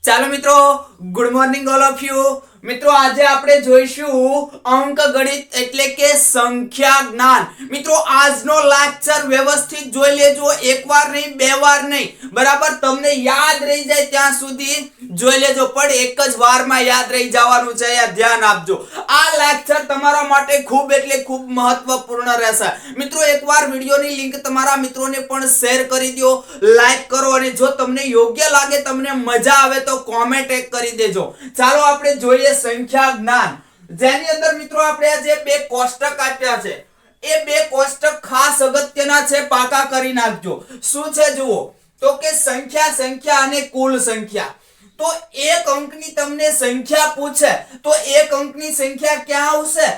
ચાલો મિત્રો, good morning all of you. મિત્રો આજે આપણે જોઈશું અંક ગણિત એટલે કે સંખ્યા જ્ઞાન. મિત્રો આજનો લેક્ચર વ્યવસ્થિત જોઈ લેજો, એકવાર નહીં બે વાર નહીં, બરાબર? તમને યાદ રહી જાય ત્યાં સુધી જોઈ લેજો, પણ એક જ વારમાં યાદ રહી જવાનું છે, આ ધ્યાન આપજો. આ લેક્ચર તમારા માટે ખૂબ એટલે ખૂબ મહત્વપૂર્ણ રહેશે. મિત્રો એકવાર વિડિયોની લિંક તમારા મિત્રોને પણ શેર કરી દો, લાઈક કરો, અને જો તમને યોગ્ય લાગે, તમને મજા આવે તો કોમેન્ટ એક કરી દેજો. ચાલો આપણે જોઈએ સંખ્યા જ્ઞાન, જેની અંદર મિત્રો આપણે જે બે કોષ્ટક આપ્યા છે એ બે કોષ્ટક ખાસ અગત્યના છે, પાકા કરી નાખજો. શું છે જુઓ તો કે સંખ્યા અને કુલ સંખ્યા. તો એક અંકની તમને સંખ્યા પૂછે તો એક અંકની સંખ્યા ક્યાં આવશે?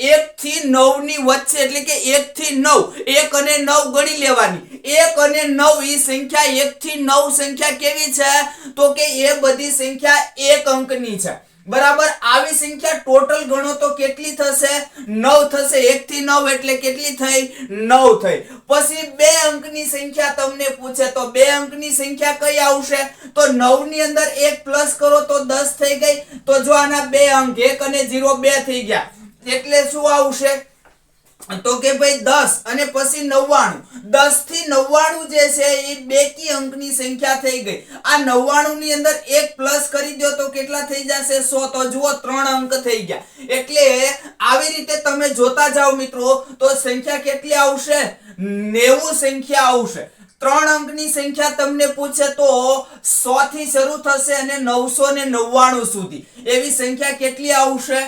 1 થી 9 ની વચ્ચે, એટલે કે 1 થી 9, 1 અને 9 ગણી લેવાની. 1 અને 9 એ સંખ્યા 1 થી 9 સંખ્યા કેવી છે? તો કે એ બધી સંખ્યા એક અંકની છે, બરાબર? આવી સંખ્યા ટોટલ ગણો તો કેટલી થશે? 9 થશે. 1 થી 9 એટલે કેટલી થઈ? 9 થઈ. પછી બે અંકની સંખ્યા તમને પૂછે તો બે અંકની સંખ્યા કઈ આવશે? તો 9 ની અંદર 1 પ્લસ કરો તો 10 થઈ ગઈ. તો જો આના બે અંક 1 અને 0 બે થઈ ગયા, એટલે શું આવશે? તો કે ભાઈ 10 અને પછી 99. 10 થી 99 જે છે એ બેકી અંકની સંખ્યા થઈ ગઈ. આ 99 ની અંદર 1 પ્લસ કરી દો તો કેટલા થઈ જશે? 100. તો જુઓ 3 અંક થઈ ગયા. એટલે આવી રીતે તમે જોતા જાઓ મિત્રો, તો સંખ્યા કેટલી આવશે? 90 સંખ્યા આવશે. 3 અંકની સંખ્યા તમને પૂછે તો 100 થી શરૂ થશે અને 999 સુધી એવી સંખ્યા કેટલી આવશે?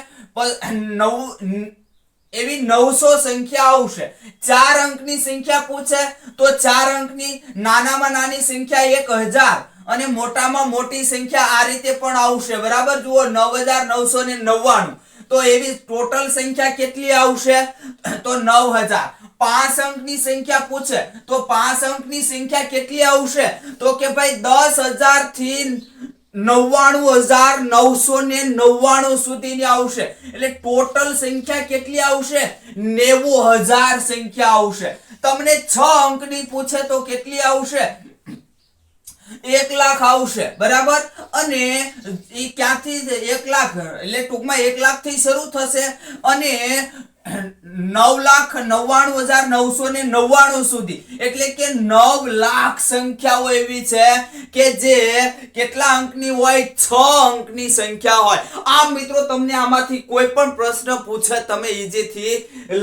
એવી 900 સંખ્યા આવશે. 4 અંકની સંખ્યા પૂછે તો 4 અંકની નાનામાં નાની સંખ્યા 1000 અને મોટામાં મોટી સંખ્યા આ રીતે પણ આવશે, બરાબર? જુઓ 9999. તો એવી ટોટલ સંખ્યા કેટલી આવશે? તો 9000. 5 અંકની સંખ્યા પૂછે તો 5 અંકની સંખ્યા કેટલી આવશે? તો કે ભાઈ 10000 થી 99999 સુધીની આવશે. એટલે ટોટલ સંખ્યા કેટલી આવશે? 90000 સંખ્યા આવશે. તમને 6 અંકની પૂછે તો કેટલી આવશે? 1 લાખ આવશે, બરાબર? અને એ ક્યાંથી 1 લાખ, એટલે ટૂંકમાં 1 લાખ થી શરૂ થશે અને 9,99,999 સુધી, એટલે કે 9 લાખ સંખ્યાઓ એવી છે કે જે કેટલા અંકની હોય? 6 અંકની સંખ્યા હોય. આમ મિત્રો તમને આમાંથી કોઈ પણ પ્રશ્ન પૂછે તમે ઈઝીથી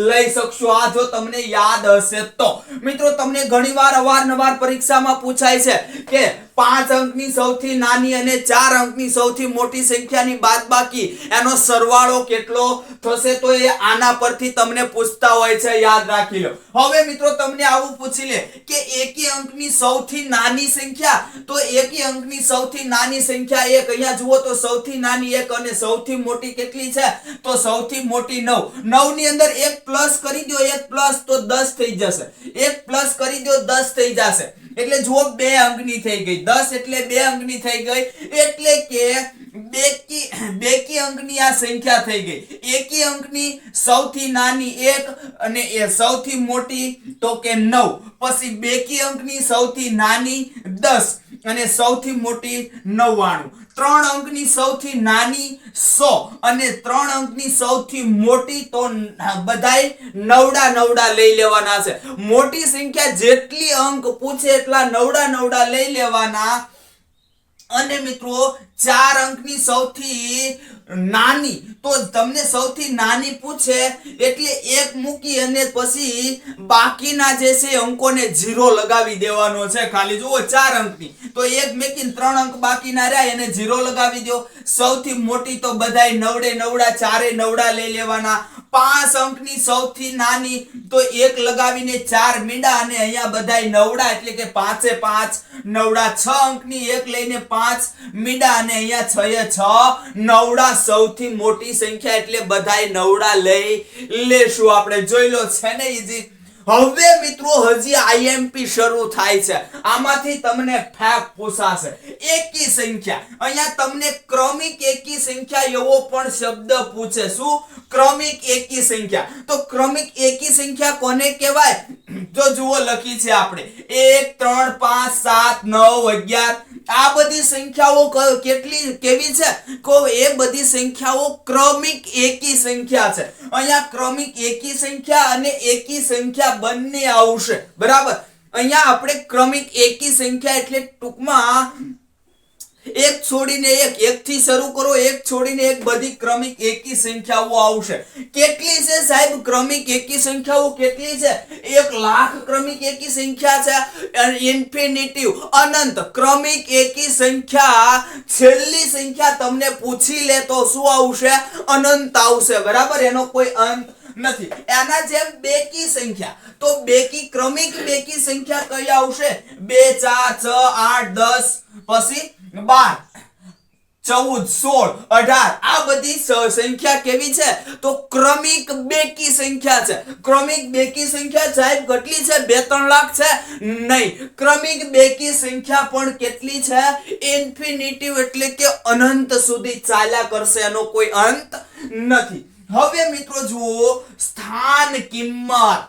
લઈ શકશો, આ જો તમને યાદ હશે તો. મિત્રો તમને ઘણીવાર અવારનવાર પરીક્ષામાં પૂછાય છે કે 5 અંકની સૌથી નાની અને 4 અંકની સૌથી મોટી સંખ્યાની બાદબાકી એનો સરવાળો કેટલો થશે? તો એ આના પરથી તમને પૂછતા હોય છે, યાદ રાખી લો. હવે મિત્રો તમને આવું પૂછી લે કે એકી અંકની સૌથી નાની સંખ્યા, તો એકી અંકની સૌથી નાની સંખ્યા 1. અહીંયા જુઓ તો સૌથી નાની 1 અને સૌથી મોટી કેટલી છે? તો સૌથી મોટી 9. 9 ની અંદર 1 પ્લસ કરી દો, 1 પ્લસ તો 10 થઈ જશે. 1 પ્લસ કરી દો 10 થઈ જશે. એટલે જુઓ 2 અંકની થઈ ગઈ. 10 એટલે 2 અંકની થઈ ગઈ, એટલે કે બેકી અંકની આ સંખ્યા થઈ ગઈ. એકી અંકની સૌથી નાની 1 અને એ સૌથી મોટી તો કે 9. પછી બેકી અંકની સૌથી નાની 10 અને સૌથી મોટી 99. 3 અંકની સૌથી નાની 100 અને 3 અંકની સૌથી મોટી, તો બધાય નવડા લઈ લેવાના છે. મોટી સંખ્યા જેટલી અંક પૂછે એટલા નવડા લઈ લેવાના. અને મિત્રો 4 અંકની સૌથી નાની, તો તમને સૌથી નાની પૂછે એટલે 1 મૂકી અને પછી બાકીના જે છે અંકોને 0 લગાવી દેવાનો છે. ખાલી જુઓ 4 અંકની તો 1 મૂકીને 3 અંક બાકીના રહ્યા એને 0 લગાવી દો. સૌથી મોટી તો બધાય નવડા, ચારે નવડા લઈ લેવાના. 5 અંકની સૌથી નાની તો 1 લગાવીને 4 મીંડા અને અહીંયા બધાય નવડા, એટલે કે 5 એ 5 નવડા. 6 અંકની 1 લઈને 5 મીંડા અને અહીંયા 6 નવડા. સૌથી મોટી સંખ્યા એટલે બધાય નવડા લઈ લેશું આપણે. જોઈ લો, છે ને ઈઝી? હવે મિત્રો હજી આઈએમપી શરૂ થાય છે. આમાંથી તમને ફેક્ટ પૂછાશે. એકી સંખ્યા, અહીંયા તમને ક્રમિક એકી સંખ્યા એવો પણ શબ્દ પૂછે. શું? ક્રમિક એકી સંખ્યા. તો ક્રમિક એકી સંખ્યા કોને કહેવાય? તો જુઓ લખી છે આપણે 1 3 5 7 9 11. આ બધી સંખ્યાઓ કેવી છે? એ બધી સંખ્યાઓ ક્રમિક એકી સંખ્યા છે. અહીંયા ક્રમિક એકી સંખ્યા અને એકી સંખ્યા બંને આવશે. બરાબર. અહીંયા આપણે ક્રમિક એકી સંખ્યા એટલે ટૂંકમાં એક છોડીને એક થી શરૂ કરો, એક છોડીને એક, બધી ક્રમિક એકી સંખ્યાઓ આવશે. કેટલી છે સાહેબ ક્રમિક એકી સંખ્યાઓ? કેટલી છે? 1,00,000 ક્રમિક એકી સંખ્યા છે. ઇન્ફિનિટિવ અનંત ક્રમિક એકી સંખ્યા, છેલ્લી સંખ્યા તમને પૂછી લે તો શું આવશે? અનંત આવશે. બરાબર. એનો કોઈ અંત નથી. એના જેમ બેકી સંખ્યા, તો બેકી ક્રમિક બેકી સંખ્યા કઈ આવશે? 2 4 6 8 10 પછી 12 14 16 18. આ બધી સંખ્યા કેવી છે? તો ક્રમિક બેકી સંખ્યા છે. ક્રમિક બેકી સંખ્યા સાહેબ કેટલી છે? 2-3 લાખ છે? નહીં. ક્રમિક બેકી સંખ્યા પણ કેટલી છે? ઇન્ફિનિટિવ એટલે કે અનંત સુધી ચાલ્યા કરશે. એનો કોઈ અંત નથી. હવે મિત્રો જુઓ સ્થાન કિંમત.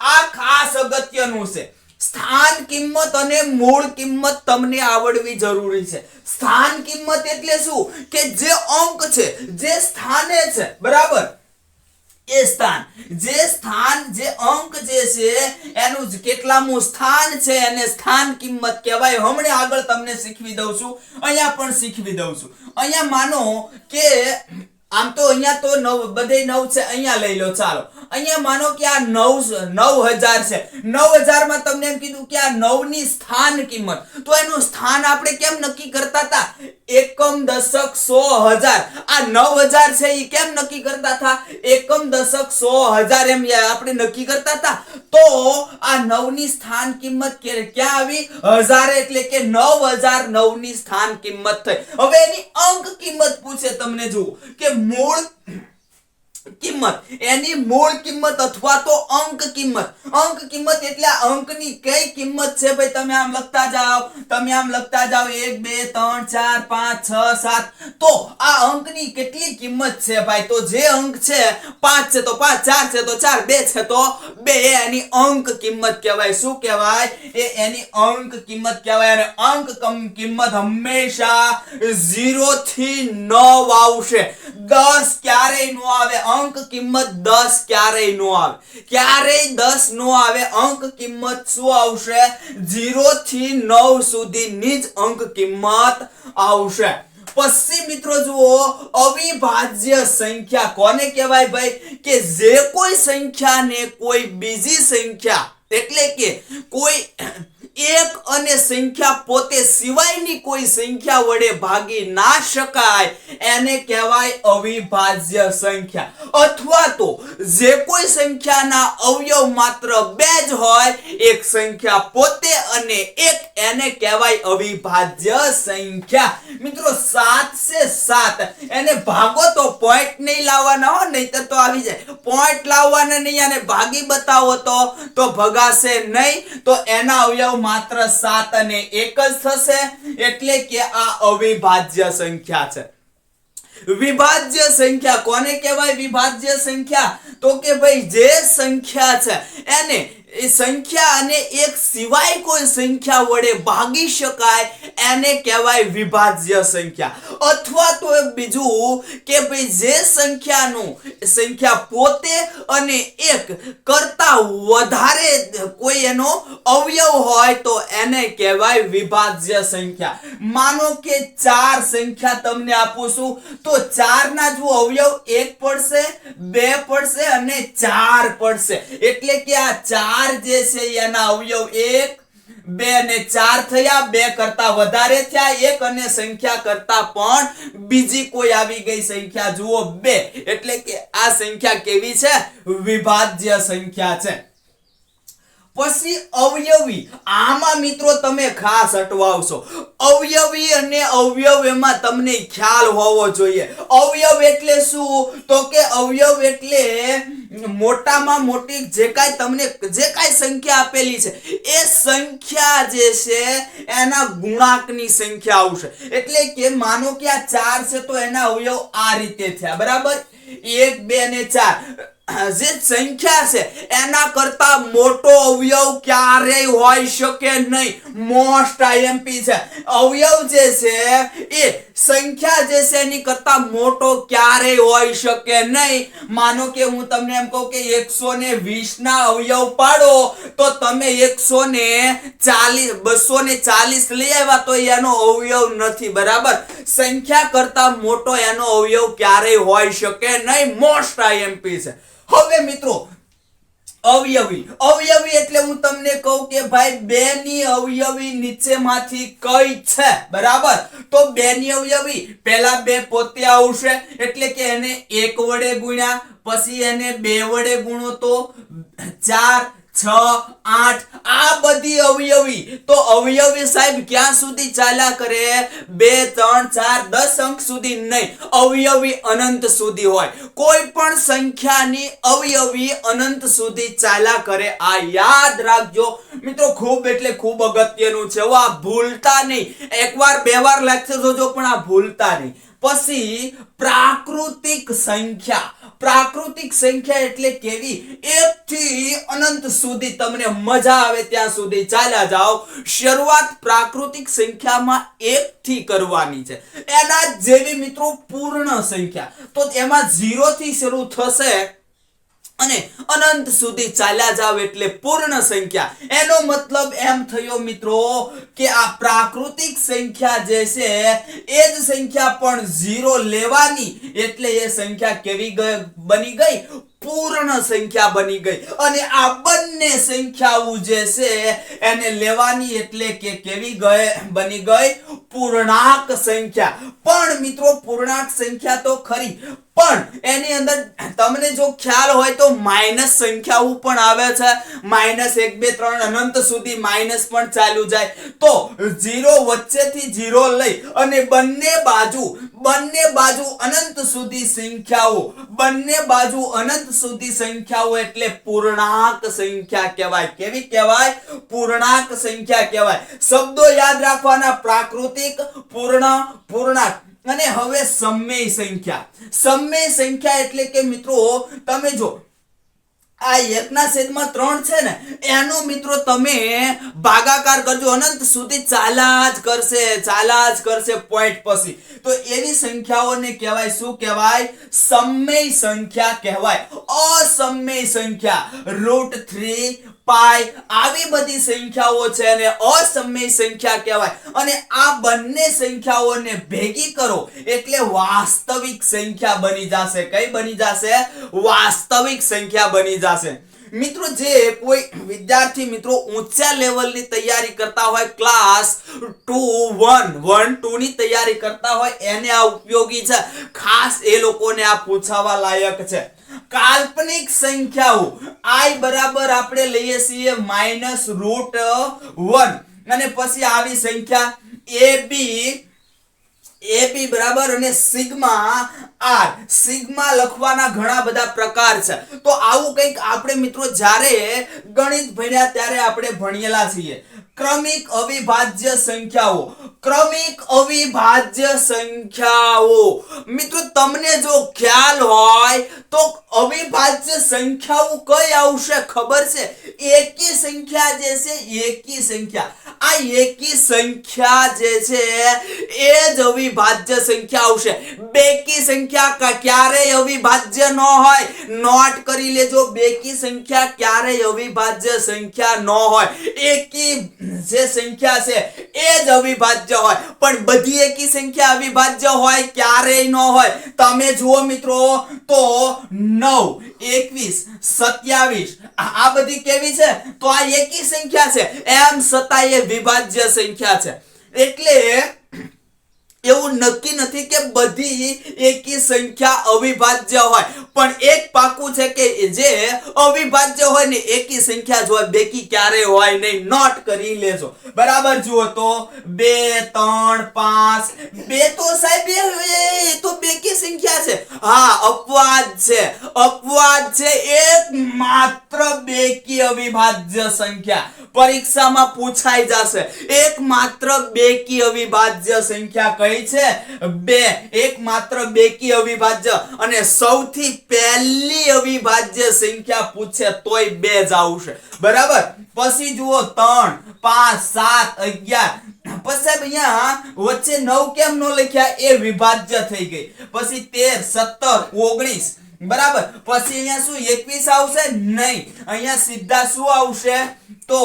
આ ખાસ અગત્યનું છે. સ્થાન કિંમત અને મૂળ કિંમત તમને આવડવી જરૂરી છે. સ્થાન કિંમત એટલે શું? કે જે અંક છે, જે સ્થાને છે. બરાબર. એ સ્થાન, જે અંક જે છે એનું કેટલામું સ્થાન છે એને સ્થાન કિંમત કહેવાય. હમણાં આગળ તમને શીખવી દઉં છું. અહીંયા પણ શીખવી દઉં છું. અહીંયા માનો કે આમ તો અહીંયા તો 9 બધે 9 છે. અહીંયા લઈ લો. ચાલો અહીંયા માનો કે આ 9000 છે. 9000 માં તમને એમ કીધું કે આ 9 ની સ્થાન કિંમત. તો એનું સ્થાન આપણે કેમ નક્કી કરતા હતા? એકમ, દશક, સો, હજાર. આ 9000 છે એ કેમ નક્કી કરતા હતા? એકમ, દશક, સો, હજાર એમ આપણે નક્કી કરતા હતા. તો આ 9 ની સ્થાન કિંમત ક્યાં આવી? હજાર. એટલે કે 9009 ની સ્થાન કિંમત થઈ. હવે એની અંક કિંમત પૂછે તમને. જુઓ કે મૂળ કિંમત, એની મૂળ કિંમત અથવા તો અંક કિંમત. અંક કિંમત એટલે અંકની કઈ કિંમત છે ભાઈ? તમે આમ લખતા જાઓ 1 2 3 4 5 6 7. તો આ અંકની કેટલી કિંમત છે ભાઈ? તો જે અંક છે 5 છે તો 5, 4 છે તો 4, 2 છે તો 2. એની અંક કિંમત કહેવાય. શું કહેવાય? એની અંક કિંમત કહેવાય. અને અંક કિંમત હંમેશા 0 થી 9 આવશે. 10 ક્યારેય નો આવે. અંક કિંમત 10 ક્યારેય નો આવે. ક્યારેય 10 નો આવે. અંક કિંમત શું આવશે? 0 થી 9 સુધીની જ અંક કિંમત આવશે. પછી મિત્રો જુઓ અવિભાજ્ય સંખ્યા કોને કહેવાય ભાઈ? કે જે કોઈ સંખ્યાને કોઈ બીજી સંખ્યા એટલે કે કોઈ એક અને સંખ્યા પોતે સિવાયની કોઈ સંખ્યા વડે ભાગી ના શકાય એને કહેવાય અવિભાજ્ય સંખ્યા. અથવા તો જે કોઈ સંખ્યાના અવયવ માત્ર 2 જ હોય, એક સંખ્યા પોતે અને એક, એને કહેવાય અવિભાજ્ય સંખ્યા. મિત્રો 7 છે 7, એને ભાગો તો પોઈન્ટ નહીં લાવવાના હો, નહીતર તો આવી જાય. પોઈન્ટ લાવવાના નહીં અને ભાગી બતાવો તો ભગાશે નહીં. તો એના અવયવ માત્ર 7 અને 1 જ થશે. એટલે કે આ અવિભાજ્ય સંખ્યા છે. વિભાજ્ય સંખ્યા કોને કહેવાય? વિભાજ્ય સંખ્યા તો કે ભાઈ જે સંખ્યા છે એને એ સંખ્યા અને એક સિવાય કોઈ સંખ્યા વડે ભાગી શકાય એને કહેવાય વિભાજ્ય સંખ્યા. અથવા તો બીજું કે ભાઈ જે સંખ્યા પોતે અને એક કરતા વધારે કોઈ એનો અવયવ હોય તો એને કહેવાય વિભાજ્ય સંખ્યા. માનો કે 4 સંખ્યા તમને આપું છું તો 4 ના જો અવયવ 1 પડશે, 2 પડશે અને 4 પડશે. એટલે કે આ 4 જે છે એના અવયવ 1 2 અને 4 થયા. 2 કરતા વધારે થયા, 1 અને સંખ્યા કરતા પણ બીજી કોઈ આવી ગઈ સંખ્યા જુઓ 2. એટલે કે આ સંખ્યા કેવી છે? વિભાજ્ય સંખ્યા છે. પછી અવયવી, આમાં મિત્રો તમે ખાસ અટવાવશો. અવયવી અને અવયવ એમાં તમને ખ્યાલ હોવો જોઈએ. અવયવ એટલે શું? તો કે અવયવ એટલે મોટામાં મોટી જે કાંઈ સંખ્યા આપેલી છે એ સંખ્યા જે છે એના ગુણાંકની સંખ્યા આવશે. એટલે કે માનો કે આ 4 છે તો એના અવયવ આ રીતે થયા, બરાબર? 1 2 અને 4 જે સંખ્યા છે એના કરતા મોટો અવયવ ક્યારેય હોઈ શકે નહીં. મોસ્ટ આઈએમપી છે. અવયવ જે છે એ સંખ્યા જે છે એની કરતા મોટો ક્યારેય હોઈ શકે નહીં. માનો કે હું તમને એમ કહું કે 120 ના અવયવ પાડો તો તમે 140 240 લઈ આવ્યા તો એનો અવયવ નથી, બરાબર? સંખ્યા કરતા મોટો એનો અવયવ ક્યારેય હોઈ શકે નહીં. મોસ્ટ આઈએમપી છે. હવે મિત્રો અવયવી એટલે હું તમને કહું કે ભાઈ 2 ની અવયવી નીચેમાંથી કઈ છે, બરાબર? તો 2 ની અવયવી પહેલા 2 પોતે આવશે એટલે કે એને 1 વડે ગુણ્યા, પછી એને 2 વડે ગુણો તો 4 6 8 આ બધી અવયવી. તો અવયવી સાહેબ ક્યાં સુધી ચાલ્યા કરે? 2 3 4 10 અંક સુધી નહીં, અવયવી અનંત સુધી હોય. કોઈ પણ સંખ્યાની અવયવી અનંત સુધી ચાલ્યા કરે. આ યાદ રાખજો મિત્રો, ખૂબ એટલે ખૂબ અગત્યનું છે. આ ભૂલતા નહીં. એકવાર બે વાર લેક્ચર જોજો પણ આ ભૂલતા નહીં. પછી પ્રાકૃતિક સંખ્યા. પ્રાકૃતિક સંખ્યા એટલે કેવી? 1 થી અનંત સુધી તમને મજા આવે ત્યાં સુધી ચાલ્યા જાઓ. શરૂઆત પ્રાકૃતિક સંખ્યામાં 1 થી કરવાની છે. એના જેવી મિત્રો પૂર્ણ સંખ્યા, તો એમાં 0 થી શરૂ થશે અને અનંત સુધી ચાલ્યા જાવ એટલે પૂર્ણ સંખ્યા. એનો મતલબ એમ થયો મિત્રો કે આ પ્રાકૃતિક સંખ્યા જે છે એ જ સંખ્યા પણ 0 લેવાની એટલે એ સંખ્યા કેવી બની ગઈ? પૂર્ણ સંખ્યા બની ગઈ. અને આ બંને સંખ્યાઓ જે છે એને લેવાની એટલે કે કેવી બની ગઈ? પૂર્ણાંક સંખ્યા. પણ મિત્રો પૂર્ણાંક સંખ્યા તો ખરી, પણ એની અંદર તમને જો ખ્યાલ હોય તો માઈનસ સંખ્યાઓ પણ આવે છે. -1 2 3 અનંત સુધી માઈનસ પણ ચાલુ જાય. તો 0 વચ્ચેથી 0 લઈ અને બંને બાજુ અનંત સુધી સંખ્યાઓ, બંને બાજુ અનંત સુધી સંખ્યાઓ એટલે પૂર્ણાંક સંખ્યા કહેવાય. કેવી કહેવાય? પૂર્ણાંક સંખ્યા કહેવાય. શબ્દો યાદ રાખવાના: પ્રાકૃતિક, પૂર્ણ, પૂર્ણાંક. અને હવે સમમેય સંખ્યા. સમમેય સંખ્યા એટલે કે મિત્રો તમે જો આ 1/3 છે ને એનો મિત્રો તમે ભાગાકાર કરજો, અનંત સુધી ચાલ્યા જ કરશે પોઈન્ટ પછી. તો એવી સંખ્યાઓને કહેવાય શું કહેવાય? સમમેય સંખ્યા કહેવાય. અસમમેય સંખ્યા √3 પાઈ આવી બધી સંખ્યાઓ છે અને અસમમેય સંખ્યા કહેવાય. અને આ બંને સંખ્યાઓને ભેગી કરો એટલે વાસ્તવિક સંખ્યા બની જશે. કઈ બની જશે? વાસ્તવિક સંખ્યા બની જશે. મિત્રો જે કોઈ વિદ્યાર્થી મિત્રો ઊંચા લેવલની તૈયારી કરતા હોય, ક્લાસ 1-2 ની તૈયારી કરતા હોય, એને આ ઉપયોગી છે. ખાસ એ લોકોને આ પૂછાવા લાયક છે. કાલ્પનિક સંખ્યાઓ i બરાબર આપણે લઈએ છીએ -√1 અને પછી આવી સંખ્યા ab બરાબર અને સિગ્મા r. સિગ્મા લખવાના ઘણા બધા પ્રકાર છે. તો આવું કંઈક આપણે મિત્રો જ્યારે ગણિત ભણ્યા ત્યારે આપણે ભણેલા છીએ. ક્રમિક અવિભાજ્ય સંખ્યાઓ. ક્રમિક અવિભાજ્ય સંખ્યાઓ મિત્રો તમને જો ખ્યાલ હોય તો અવિભાજ્ય સંખ્યાઓ કઈ આવશે ખબર છે? એકી સંખ્યા જે છે, એકી સંખ્યા. આ એકી સંખ્યા જે છે એ જ અવિભાજ્ય સંખ્યા આવશે. બેકી સંખ્યા ક્યારેય અવિભાજ્ય ન હોય. નોટ કરી લેજો, બેકી સંખ્યા ક્યારેય અવિભાજ્ય સંખ્યા ન હોય. એકી જે સંખ્યા છે એ જ અવિભાજ્ય હોય. પણ બધી એકી સંખ્યા અવિભાજ્ય હોય ક્યારેય ન હોય. તમે જુઓ મિત્રો તો 9 21 27 આ બધી કેવી છે? તો આ એકી સંખ્યા છે, એમ છતાં એ વિભાજ્ય સંખ્યા છે. એટલે એવું એવું નક્કી નથી કે બધી એકી સંખ્યા અવિભાજ્ય હોય, પણ એક પાકું છે કે જે અવિભાજ્ય હોય ને એકી સંખ્યા જ હોય, બેકી ક્યારે હોય નહીં. નોટ કરી લેજો. બરાબર. જુઓ તો 2 3 5 2 તો સાહેબ એ તો બેકી સંખ્યા છે. હા, અપવાદ છે. અપવાદ છે એકમાત્ર બેકી અવિભાજ્ય સંખ્યા. પરીક્ષામાં પૂછાઈ જશે એકમાત્ર બેકી અવિભાજ્ય સંખ્યા કઈ છે? 2. એકમાત્ર બેકી અવિભાજ્ય. અને સૌથી પહેલી અવિભાજ્ય સંખ્યા પૂછે તોય 2 જ આવશે. બરાબર. પછી જુઓ 3 5 7 11. પછી અહીંયા વચ્ચે 9 કેમ નો લખ્યા? એ વિભાજ્ય થઈ ગઈ. પછી 13 17 19. બરાબર. પછી અહીંયા શું 21 આવશે? નહીં. અહીંયા સીધા શું આવશે? તો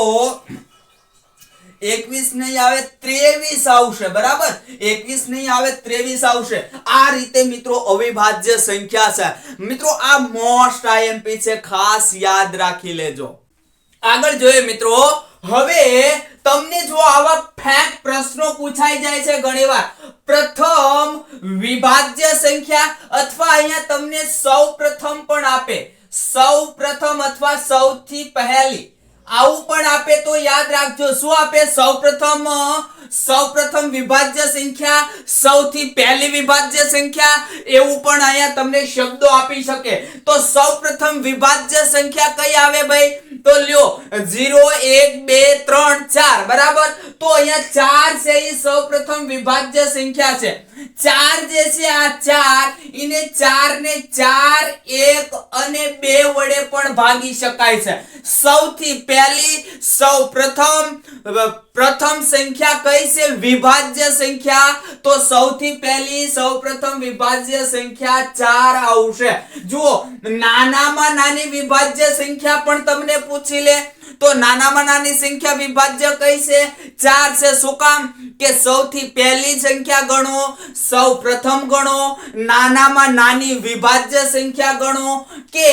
21 નહીં આવે 23 આવશે. બરાબર. 21 નહીં આવે 23 આવશે. આ રીતે મિત્રો અવિભાજ્ય સંખ્યા છે. મિત્રો આ મોસ્ટ આઈએમપી છે, ખાસ યાદ રાખી લેજો. આગળ જોઈએ મિત્રો. હવે તમને જો આવા ફેક્ટ પ્રશ્નો પૂછાઈ જાય છે ઘણીવાર, પ્રથમ વિભાજ્ય સંખ્યા અથવા અહીંયા તમને સૌપ્રથમ પણ આપે, સૌપ્રથમ અથવા સૌથી પહેલી, આવું પણ આપે તો યાદ રાખજો. શું આપે? સૌપ્રથમ વિભાજ્ય સંખ્યા, સૌથી પહેલી વિભાજ્ય સંખ્યા, એવું પણ અહીંયા તમને શબ્દો આપી શકે. તો સૌપ્રથમ વિભાજ્ય સંખ્યા કઈ આવે ભાઈ? તો લ્યો 0 1 2 3 4. બરાબર. તો અહીંયા 4 છે એ સૌપ્રથમ વિભાજ્ય સંખ્યા છે. 4 જે છે આ 4 એને 4 ને 4 1 અને 2 વડે પણ ભાગી શકાય છે. સૌથી પહેલી પ્રથમ સંખ્યા કઈ છે? વિભાજ્ય સંખ્યા. તો સૌથી પહેલી સૌપ્રથમ વિભાજ્ય સંખ્યા 4 આવશે. જુઓ, નાનામાં નાની વિભાજ્ય સંખ્યા પણ તમને પૂછી લે તો નાનામાં નાની સંખ્યા વિભાજ્ય કઈ છે? 4 છે. શું કામ? કે સૌથી પહેલી સંખ્યા ગણો, સૌપ્રથમ ગણો, નાનામાં નાની વિભાજ્ય સંખ્યા ગણો કે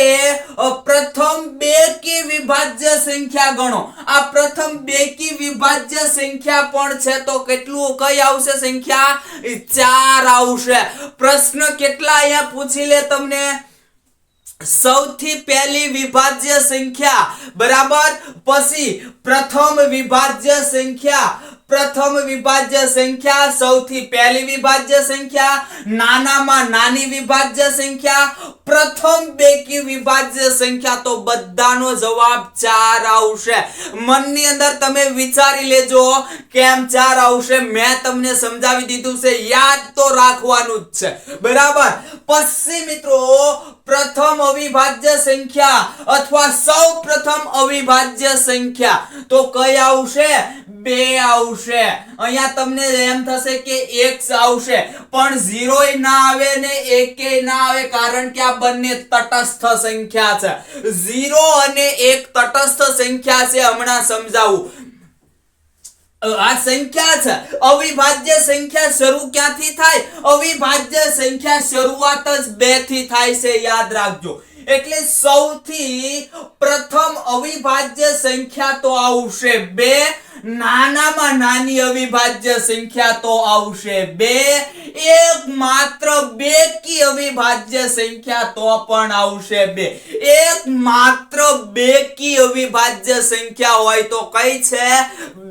પ્રથમ બેકી વિભાજ્ય સંખ્યા ગણો. આ પ્રથમ બેકી વિભાજ્ય સંખ્યા પણ છે તો કેટલું કઈ આવશે સંખ્યા? 4 આવશે. પ્રશ્ન કેટલા અહીંયા પૂછી લે તમને? સૌથી પહેલી વિભાજ્ય સંખ્યા. બરાબર. પછી પ્રથમ વિભાજ્ય સંખ્યા, પ્રથમ વિભાજ્ય સંખ્યા, સૌથી પહેલી વિભાજ્ય સંખ્યા, નાનામાં નાની વિભાજ્ય સંખ્યા, પ્રથમ બેકી વિભાજ્ય સંખ્યા. તો બધાનો જવાબ 4 આવશે. મનની અંદર તમે વિચારી લેજો કેમ 4 આવશે. મેં તમને સમજાવી દીધું છે, યાદ તો રાખવાનું જ છે. બરાબર. પછી મિત્રો પ્રથમ અવિભાજ્ય સંખ્યા અથવા સૌ પ્રથમ અવિભાજ્ય સંખ્યા તો કઈ આવશે? 2 આવશે. અહીંયા તમને એમ થશે કે 1 આવશે, પણ 0 ના આવે ને 1 ના આવે, કારણ કે આ બંને તટસ્થ સંખ્યા છે. 0 અને 1 તટસ્થ સંખ્યા છે. હમણાં સમજાવું. આ સંખ્યા છે અવિભાજ્ય સંખ્યા. શરૂ ક્યાંથી થાય? અવિભાજ્ય સંખ્યા શરૂઆત જ 2 થી થાય છે, યાદ રાખજો. એટલે સૌથી પ્રથમ અવિભાજ્ય સંખ્યા તો આવશે 2. નાનામાં નાની અવિભાજ્ય સંખ્યા તો આવશે 2. એકમાત્ર બેકી અવિભાજ્ય સંખ્યા તો પણ આવશે 2. એકમાત્ર બેકી અવિભાજ્ય સંખ્યા હોય તો કઈ છે?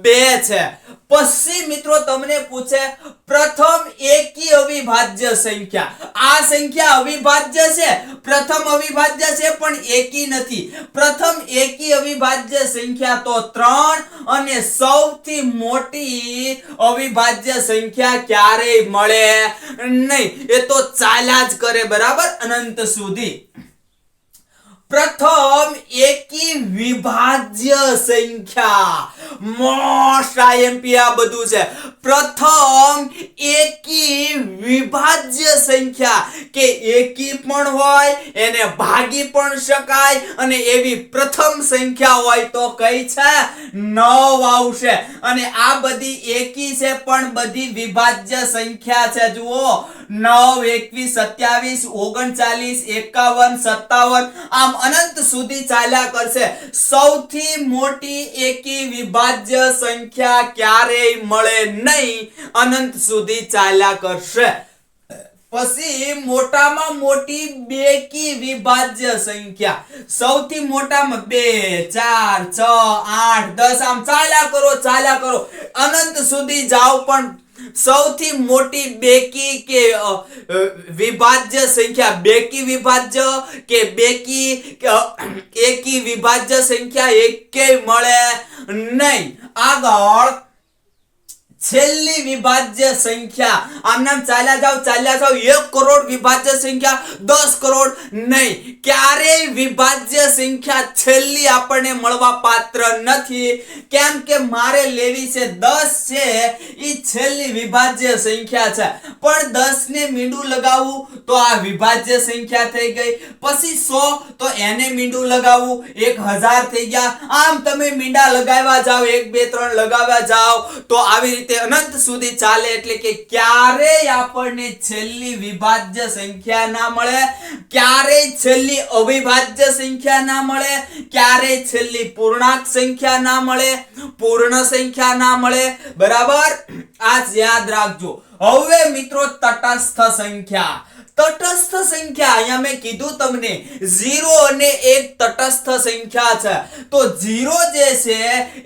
2 છે. પછી મિત્રો તમને પૂછે પ્રથમ એકી અવિભાજ્ય સંખ્યા. આ સંખ્યા અવિભાજ્ય છે, પ્રથમ અવિભાજ્ય છે પણ એકી નથી. પ્રથમ એકી અવિભાજ્ય સંખ્યા તો 3 અને સૌથી મોટી અવિભાજ્ય સંખ્યા ક્યારેય મળે નહીં. એ તો ચાલ્યા જ કરે. બરાબર. અનંત સુધી. પ્રથમ એકી વિભાજ્ય સંખ્યા. મોસ્ટ આઈએમપી આ બધું છે. પ્રથમ એકી વિભાજ્ય સંખ્યા કે એકી પણ હોય એને ભાગી પણ શકાય અને એવી પ્રથમ સંખ્યા હોય તો કઈ છે 9 આવશે અને આ બધી એકી છે પણ બધી વિભાજ્ય સંખ્યા છે જુઓ 9 21 27 39 51 57 આમ અનંત સુધી ચાલ્યા કરશે સૌથી મોટી એકી વિભાજ્ય સંખ્યા ક્યારેય મળે નહીં અનંત સુધી ચાલ્યા કરશે પછી મોટામાં મોટી બેકી વિભાજ્ય સંખ્યા સૌથી મોટામાં 2 4 6 8 10 આમ ચાલ્યા કરો અનંત સુધી જાઓ પણ સૌથી મોટી બેકી કે વિભાજ્ય સંખ્યા બેકી વિભાજ્ય કે બેકી એકી વિભાજ્ય સંખ્યા એકેય મળે નહીં આગળ છેલ્લી વિભાજ્ય સંખ્યા આમ નામ ચાલ્યા જાવ 1 કરોડ વિભાજ્ય સંખ્યા 10 કરોડ નહીં ક્યારેય વિભાજ્ય સંખ્યા છેલ્લી આપણને મળવા પાત્ર નથી કેમ કે મારે લેવી છે 10 છે ઈ છેલ્લી વિભાજ્ય સંખ્યા છે પણ 10 ને મીંડું લગાવવું તો આ વિભાજ્ય સંખ્યા થઈ ગઈ પછી 100 તો એને મીંડું લગાવવું 1000 થઈ ગયા આમ તમે મીંડા લગાવ્યા જાવ 1 2 3 લગાવ્યા જાવ તો આવી રીતે અનંત સુધી ચાલે એટલે કે ક્યારેય આપણને છેલ્લી વિભાજ્ય સંખ્યા ના મળે ક્યારેય છેલ્લી અવિભાજ્ય સંખ્યા ના મળે ક્યારેય છેલ્લી પૂર્ણાંક સંખ્યા ના મળે પૂર્ણ સંખ્યા ના મળે બરાબર આ યાદ રાખજો હવે મિત્રો તટસ્થ સંખ્યા અહીંયા મેં કીધું તમને 0 અને 1 તટસ્થ સંખ્યા છે તો 0 જે છે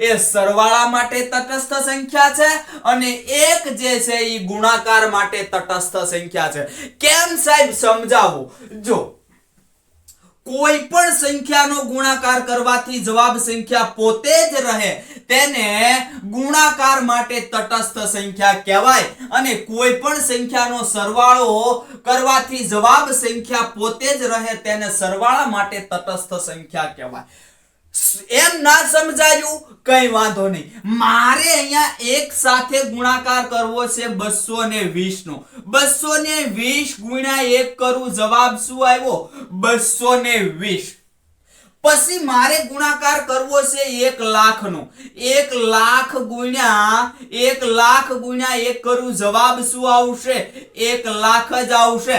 એ સરવાળા માટે તટસ્થ સંખ્યા છે અને 1 જે છે એ ગુણાકાર માટે તટસ્થ સંખ્યા છે કેમ સાહેબ સમજાવો જો કોઈ પણ સંખ્યાનો ગુણાકાર કરવાથી જવાબ સંખ્યા પોતે જ રહે તેને ગુણાકાર માટે તટસ્થ સંખ્યા કહેવાય અને કોઈ પણ સંખ્યાનો સરવાળો કરવાથી જવાબ સંખ્યા પોતે જ રહે તેને સરવાળા માટે તટસ્થ સંખ્યા કહેવાય એમ ના સમજાયું કઈ વાંધો નહીં મારે અહીંયા એક સાથે ગુણાકાર કરવો છે 220 નો 220 ગુણ્યા 1 કરું જવાબ શું આવ્યો 220 પછી મારે ગુણાકાર કરવો છે 1 લાખ નો 1 લાખ ગુણ્યા 1 કરું જવાબ શું આવશે 1 લાખ જ આવશે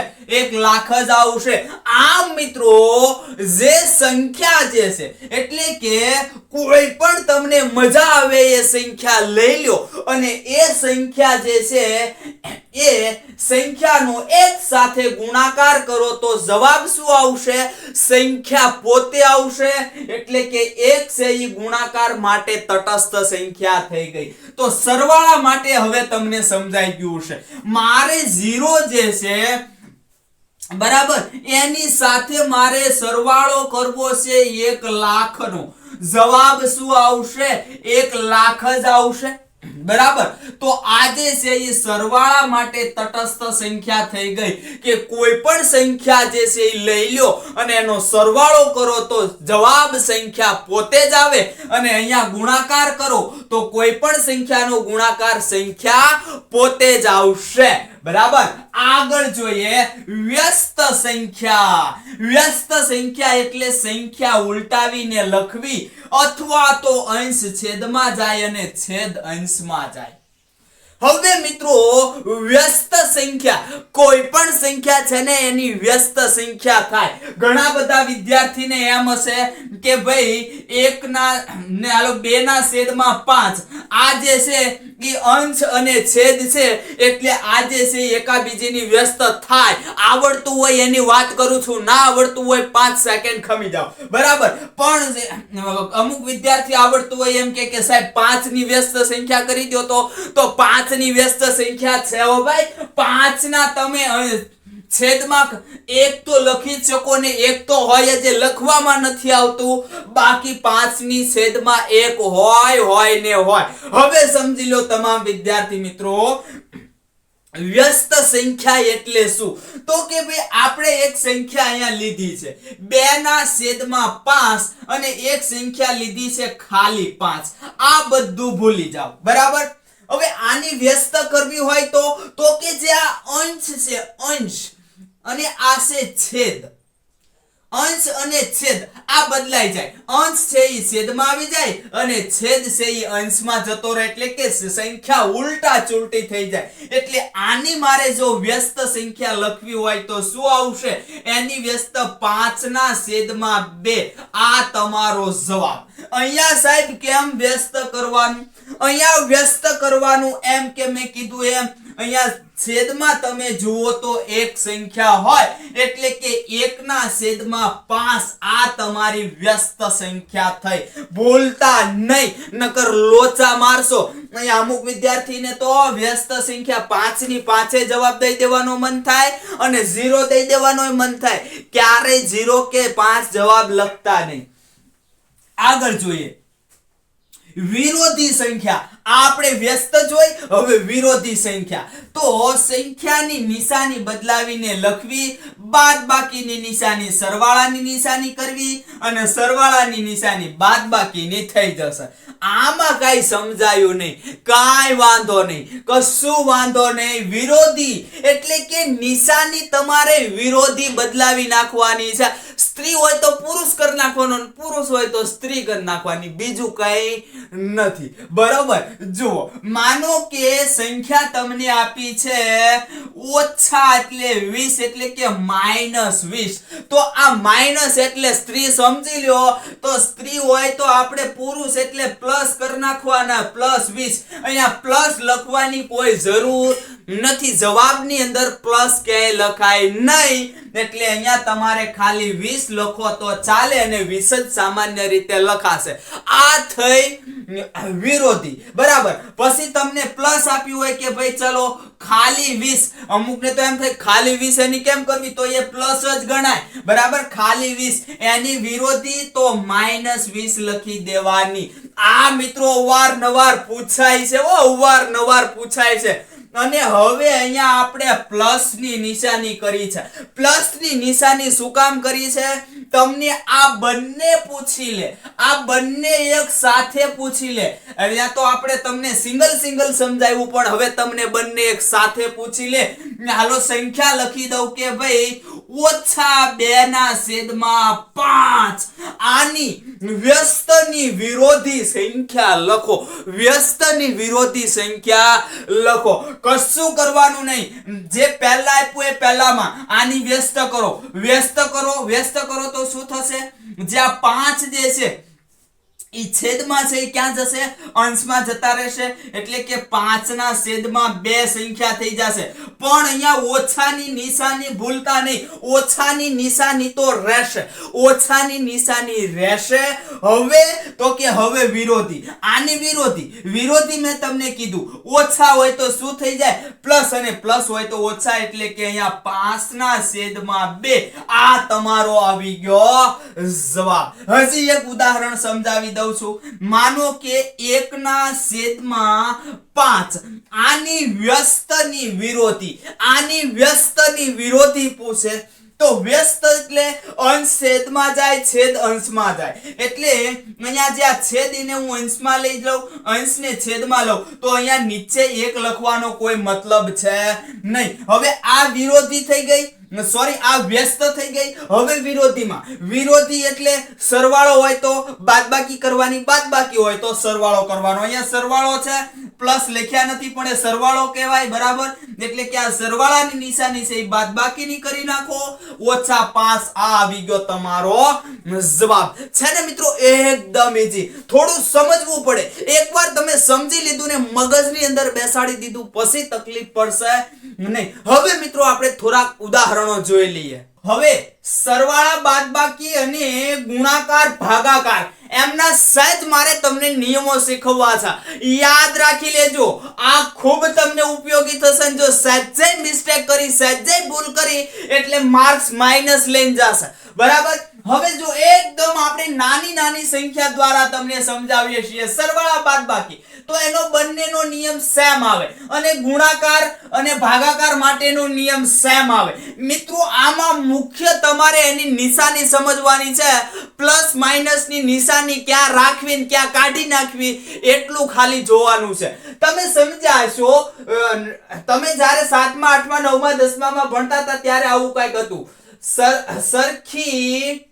આમ મિત્રો જે સંખ્યા જે છે એટલે કે કોઈ પણ તમને મજા આવે એ સંખ્યા લઈ લો અને એ સંખ્યા જે છે એ સંખ્યાનો એક સાથે ગુણાકાર કરો તો જવાબ શું આવશે સંખ્યા પોતે આવશે એટલે કે 1 છે એ ગુણાકાર માટે તટસ્થ સંખ્યા થઈ ગઈ તો સરવાળા માટે હવે તમને સમજાઈ ગયું છે મારે 0 જે છે બરાબર એની સાથે મારે સરવાળો કરવો છે 1 લાખ નો જવાબ શું આવશે 1 લાખ જ આવશે બરાબર તો આજે છે એ સરવાળા માટે તટસ્થ સંખ્યા થઈ ગઈ કે કોઈ પણ સંખ્યા જે છે એ લઈ લો અને એનો સરવાળો કરો તો જવાબ સંખ્યા પોતે જ આવે અને અહીંયા ગુણાકાર કરો તો કોઈ પણ સંખ્યાનો ગુણાકાર સંખ્યા પોતે જ આવશે બરાબર આગળ જોઈએ વ્યસ્ત સંખ્યા એટલે સંખ્યા ઉલટાવીને લખવી અથવા તો અંશ છેદમાં જાય અને છેદ અંશમાં જાય હવે મિત્રો વ્યસ્ત સંખ્યા કોઈ પણ સંખ્યા છે ને એની વ્યસ્ત સંખ્યા થાય ઘણા બધા વિદ્યાર્થીને એમ હશે કે ભાઈ 1 ના ને હાલો 2 ના છેદમાં 5 આ જે છે એ અંશ અને છેદ છે એટલે આ જે છે એકાબીજીની વ્યસ્ત થાય આવડતું હોય એની વાત કરું છું ના આવડતું હોય 5 સેકન્ડ ખમી જાવ બરાબર પણ અમુક વિદ્યાર્થી આવડતું હોય એમ કે સાહેબ 5 ની વ્યસ્ત સંખ્યા કરી દો તો 5 ની વ્યસ્ત સંખ્યા છે હો ભાઈ 5 ના તમે છેદમાં 1 તો લખી શકો ને 1 તો હોય જે લખવામાં નથી આવતું બાકી 5 ની છેદમાં 1 હોય ને હોય હવે સમજી લો તમામ વિદ્યાર્થી મિત્રો વ્યસ્ત સંખ્યા એટલે શું તો કે ભાઈ આપણે એક સંખ્યા અહીંયા લીધી છે 2 ના છેદમાં 5 અને એક સંખ્યા લીધી છે ખાલી 5 આ બધું ભૂલી જાઓ બરાબર હવે આની વ્યસ્ત કરવી હોય તો કે જે આ અંશ છે અંશ અને આ છે છેદ. અંશ અને છેદ આ બદલાઈ જાય. અંશ છે એ છેદમાં આવી જાય અને છેદ છે એ અંશમાં જતો રહે, એટલે કે સંખ્યા ઉલટા ચૂલટી થઈ જાય. એટલે આની મારે જો વ્યસ્ત સંખ્યા લખવી હોય તો શું આવશે? એની વ્યસ્ત 5/2. આ તમારો જવાબ. અહીંયા સાહેબ કેમ વ્યસ્ત કરવાનું? અહીંયા વ્યસ્ત કરવાનું એમ કે મેં કીધું એમ અહીંયા છેદમાં તમે જુઓ તો એક સંખ્યા હોય એટલે કે 1/5. આ તમારી વ્યસ્ત સંખ્યા થઈ. ભૂલતા નહીં, નકર લોચા મારશો. અહીંયા અમુક વિદ્યાર્થીને તો વ્યસ્ત સંખ્યા 5 ની 5 જવાબ દઈ દેવાનો મન થાય અને 0 દઈ દેવાનો મન થાય. ક્યારેય 0 કે 5 જવાબ લખતા નહીં. આગળ જોઈએ વિરોધી સંખ્યા. આપણે વ્યસ્ત જોઈ, હવે વિરોધી સંખ્યા. તો સંખ્યાની નિશાની બદલાવીને લખવી, બાદબાકીની નિશાની સરવાળાની નિશાની કરવી અને સરવાળાની નિશાની બાદબાકીની થઈ જશે. આમાં કઈ સમજાયું નહીં, કાઈ વાંધો નહીં, કશું વાંધો નહીં. વિરોધી એટલે કે નિશાની તમારે વિરોધી બદલાવી નાખવાની છે. સ્ત્રી હોય તો પુરુષ કરી નાખવાનો, પુરુષ હોય તો સ્ત્રી કરી નાખવાની, બીજું કઈ નથી. બરોબર. જુઓ, માનો કે સંખ્યા તમને આપી છે ઓછા એટલે 20 એટલે કે -20. તો આ માઇનસ એટલે સ્ત્રી સમજી લ્યો. તો સ્ત્રી હોય તો આપણે પુરુષ એટલે પ્લસ કરી નાખવાના, +20. અહીંયા પ્લસ લખવાની કોઈ જરૂર નથી. જવાબની અંદર પ્લસ ક્યાંય લખાય નહીં, એટલે અહીંયા તમારે ખાલી 20 લખો તો ચાલે અને 20 જ સામાન્ય રીતે લખાશે. આ થઈ વિરોધી. બરાબર. પછી તમને પ્લસ આપ્યું હોય કે ભાઈ ચલો ખાલી 20. અમુકને તો એમ થાય ખાલી 20 એની કેમ કરવી, તો એ પ્લસ જ ગણાય. બરાબર. ખાલી 20 એની વિરોધી તો -20 લખી દેવાની. આ મિત્રો અવારનવાર પૂછાય છે, અવારનવાર પૂછાય છે. અને હવે અહીંયા આપણે પ્લસ ની નિશાની કરી છે. પ્લસ ની નિશાની શું કામ કરી છે? તમને આ બંને પૂછી લે, આ બંને એક સાથે પૂછી લે. અહીંયા તો આપણે તમને સિંગલ સમજાવ્યું, પણ હવે તમને બંને એક સાથે પૂછી લે. હાલો સંખ્યા લખી દઉં કે ભાઈ -2/5. આની વ્યસ્તની વિરોધી સંખ્યા લખો. વ્યસ્તની વિરોધી સંખ્યા લખો. કશું કરવાનું નહીં. જે પહેલા આપ્યું એ પહેલામાં આની વ્યસ્ત કરો. વ્યસ્ત કરો તો શું થશે? જ્યાં 5 જે છે ઈ છેદમાં છે, ક્યાં જશે? અંશમાં જતા રહેશે. એટલે કે 5/2 સંખ્યા થઈ જશે. પણ અહીંયા ઓછાની નિશાની ભૂલતા નહીં. ઓછાની નિશાની તો રહેશે, ઓછાની નિશાની રહેશે. હવે તો કે હવે વિરોધી. આની વિરોધી મેં તમને કીધું ઓછા હોય તો શું થઈ જાય? પ્લસ, અને પ્લસ હોય તો ઓછા. એટલે કે અહીંયા 5/2. આ તમારો આવી ગયો જવાબ. હજી એક ઉદાહરણ સમજાવી દઉં છું. માનો કે 1/5. આની વ્યસ્તની વિરોધી, આની વ્યસ્તની વિરોધી પૂછે તો વ્યસ્ત એટલે અંશ છેદમાં જાય, છેદ અંશમાં જાય. એટલે અહીંયા જે આ છેદ એને હું અંશમાં લઈ લઉં, અંશને છેદમાં લઉં, તો અહીંયા નીચે 1 લખવાનો કોઈ મતલબ છે નહીં. હવે આ વિરોધી થઈ ગઈ, સોરી આ વ્યસ્ત થઈ ગઈ. હવે વિરોધી એટલે સરવાળો હોય તો બાદબાકી કરવાની, બાદબાકી હોય તો સરવાળો કરવાનો. અહીંયા સરવાળો છે, પ્લસ લખ્યા નથી પણ એ સરવાળો કહેવાય. બરાબર. એટલે કે આ સરવાળાની નિશાની છે એ બાદબાકીની કરી નાખો. -5. આ આવી ગયો તમારો જવાબ. છે ને મિત્રો? એકદમ ઈઝી. થોડું સમજવું પડે. એકવાર તમે સમજી લીધું ને મગજની અંદર બેસાડી દીધું પછી તકલીફ પડશે નહીં. હવે મિત્રો આપણે થોડાક ઉદાહરણો જોઈ લઈએ. હવે સરવાળા, બાદબાકી અને ગુણાકાર, ભાગાકાર એમના સહેજ મારે તમને નિયમો શીખવવા છે. યાદ રાખી લેજો. આ ખૂબ તમને ઉપયોગી થશે. જો સહેજે મિસ્ટેક કરી, સહેજે ભૂલ કરી એટલે માર્ક્સ માઈનસ લઈને જશે. બરાબર. હવે જો એકદમ આપણે નાની સંખ્યા દ્વારા તમને સમજાવીએ છીએ સરવાળા, બાદબાકી, તો એનો બંનેનો નિયમ સેમ આવે અને ગુણાકાર અને ભાગાકાર માટેનો નિયમ સેમ આવે. મિત્રો આમાં મુખ્ય તમારે એની નિશાની સમજવાની છે. પ્લસ માઇનસ ની નિશાની ક્યાં રાખવી ને ક્યાં કાઢી નાખવી એટલું ખાલી જોવાનું છે. તમે સમજ્યા છો તમે જ્યારે 7મા 8મા 9મા 10મામાં ભણતા હતા ત્યારે આવું કંઈક હતું સરખી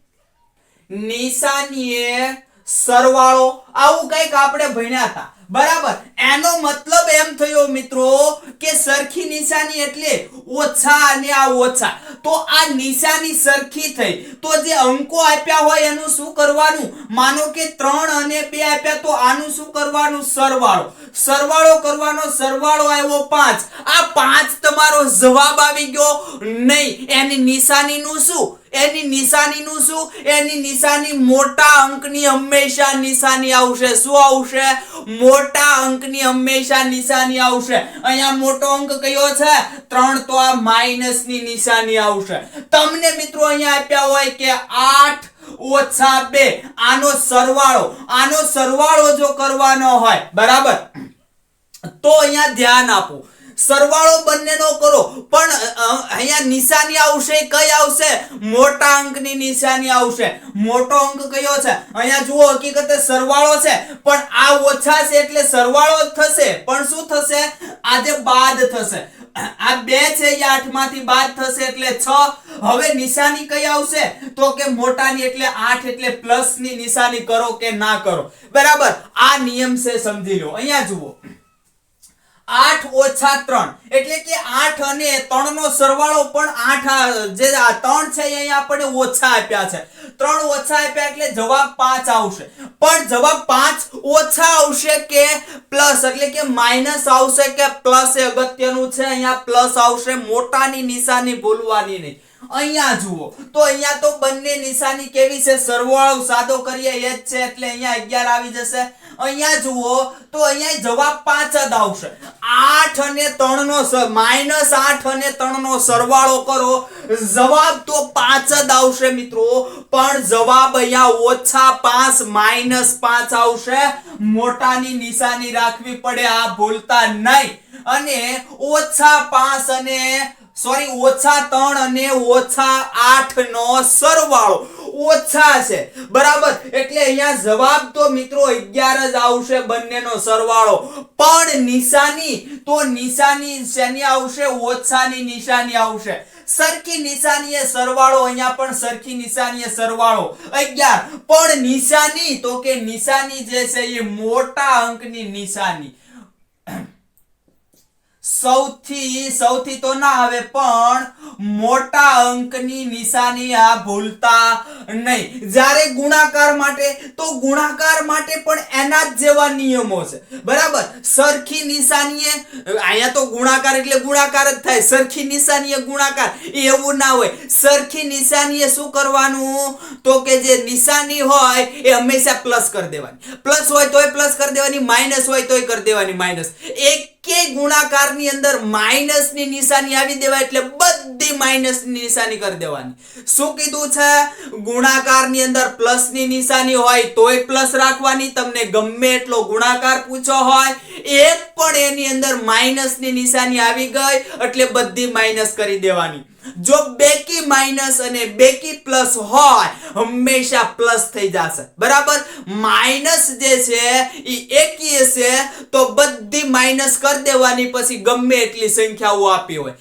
નિશાનીએ સરવાળો આવું કંઈક આપણે ભણ્યા હતા બરાબર એનો મતલબ એમ થયો મિત્રો કે સરખી નિશાની એટલે ઓછા અને આ ઓછા તો આ નિશાની સરખી થઈ તો જે અંકો આપ્યા હોય એનું શું કરવાનું માનો કે 3 અને 2 આપ્યા તો આનું શું કરવાનું સરવાળો કરવાનો સરવાળો આવ્યો 5 આ 5 તમારો જવાબ આવી ગયો નહીં એની નિશાનીનું શું એની નિશાની મોટા અંકની હંમેશા નિશાની આવશે શું આવશે મોટા અંકની હંમેશા નિશાની આવશે અહીંયા મોટો અંક કયો છે 3 તો આ માઈનસ ની નિશાની આવશે તમને મિત્રો અહીંયા આપ્યા હોય કે 8 - 2 આનો સરવાળો જો કરવાનો હોય બરાબર તો અહીંયા ધ્યાન આપો સરવાળો બંનેનો કરો પણ અહીંયા નિશાની આવશે કઈ આવશે મોટા અંકની નિશાની આવશે મોટો અંક કયો છે અહીંયા જુઓ હકીકતે સરવાળો છે પણ આ ઓછા છે એટલે સરવાળો જ થશે પણ શું થશે આજે બાદ થશે આ 2 છે એ 8 માંથી બાદ થશે એટલે 6 હવે નિશાની કઈ આવશે તો કે મોટાની એટલે 8 એટલે પ્લસ ની નિશાની કરો કે ના કરો બરાબર આ નિયમ છે સમજી લો અહીંયા જુઓ 8 - 3 એટલે કે 8 અને 3 નો સરવાળો પણ 8 જે આ 3 છે અહીંયા આપણે ઓછા આપ્યા છે 3 ઓછા આપ્યા એટલે જવાબ 5 આવશે પણ જવાબ 5 ઓછા આવશે કે પ્લસ એટલે કે માઈનસ આવશે કે પ્લસ એ અગત્યનું છે અહીંયા પ્લસ આવશે મોટાની નિશાની ભૂલવાની નહીં અહીંયા જુઓ તો અહીંયા તો બંને નિશાની કેવી છે સરવાળો સાદો કરીએ એ જ છે એટલે અહીંયા 11 આવી જશે અહીંયા જુઓ તો અહીંયા જવાબ 5 જ આવશે 8 અને 3 નો -8 અને 3 નો સરવાળો કરો જવાબ તો 5 જ આવશે મિત્રો પણ જવાબ અહીંયા -5 -5 આવશે મોટાની નિશાની રાખવી પડે આ ભૂલતા નહીં અને -3 અને -8 નો સરવાળો ઓછા છે બરાબર એટલે અહીંયા જવાબ તો મિત્રો 11 જ આવશે બંનેનો સરવાળો પણ નિશાની શેની આવશે ઓછાની નિશાની આવશે સરખી નિશાની એ સરવાળો અહીંયા પણ સરખી નિશાની એ સરવાળો 11 પણ નિશાની તો કે નિશાની જે છે એ મોટા અંકની નિશાની સૌથી તો ના આવે પણ મોટા અંકની નિશાની આ ભૂલતા નહીં જ્યારે ગુણાકાર માટે પણ એના જ જેવા નિયમો છે બરાબર સરખી નિશાનીએ અહીંયા તો ગુણાકાર એટલે ગુણાકાર જ થાય સરખી નિશાનીએ ગુણાકાર એવું ના હોય સરખી નિશાનીએ શું કરવાનું તો કે જે નિશાની હોય એ હંમેશા પ્લસ કરી દેવાની પ્લસ હોય તોય પ્લસ કરી દેવાની માઈનસ હોય તોય કરી દેવાની માઈનસ કે ગુણાકારની અંદર માઈનસ ની નિશાની આવી દેવાય એટલે બધી માઈનસ ની નિશાની કરી દેવાની શું કીધું છે ગુણાકારની અંદર પ્લસ ની નિશાની હોય તોય પ્લસ રાખવાની તમને ગમે એટલો ગુણાકાર પૂછો હોય એક પણ એની અંદર માઈનસ ની નિશાની આવી ગઈ એટલે બધી માઈનસ કરી દેવાની જો બેકી માઈનસ અને બેકી પ્લસ હોય હંમેશા પ્લસ થઈ જશે બરાબર માઈનસ જે છે ઈ એકી છે તો બધી માઈનસ કરી દેવાની પછી ગમે એટલી સંખ્યાઓ આપી હોય